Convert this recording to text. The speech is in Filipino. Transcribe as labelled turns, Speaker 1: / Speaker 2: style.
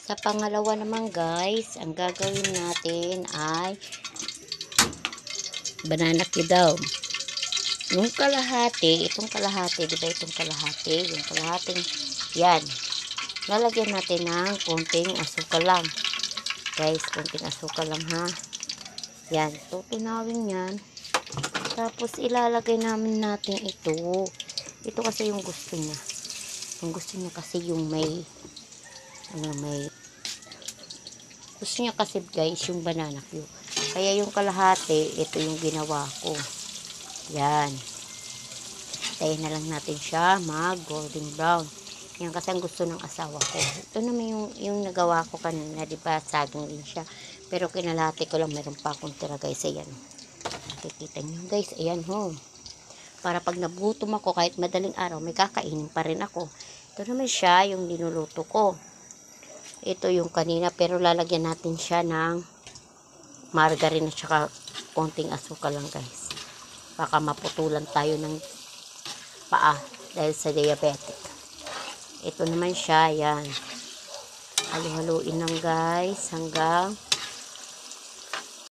Speaker 1: Sa pangalawa naman guys, ang gagawin natin ay banana daw. Yung kalahati, itong kalahati, di ba itong kalahati? Yung kalahating, yan. Lalagyan natin ng konting asukal lang. Guys, konting asukal lang ha. Yan, tutunawin yan. Tapos ilalagay natin ito. Ito kasi yung gusto niya. Yung gusto niya kasi yung may gusto niya kasi guys yung banana cue. Kaya yung kalahati, ito yung ginawa ko. Yan. Tayo na lang natin siya mag golden brown. Yan kasi ang gusto ng asawa ko. Ito naman yung nagawa ko kanina, di ba? Saging din siya. Pero kinalahati ko lang, meron pa akong tira guys. Ayan. Nakikita niyo guys, ayan ho. Para pag nagutom ako kahit madaling araw, may kakainin pa rin ako. Ito naman siya yung linuluto ko. Ito yung kanina, pero lalagyan natin siya ng margarine at saka konting asukal lang guys. Baka maputulan tayo ng paa dahil sa diabetic. Ito naman siya, yan. Halu-haluin lang guys hanggang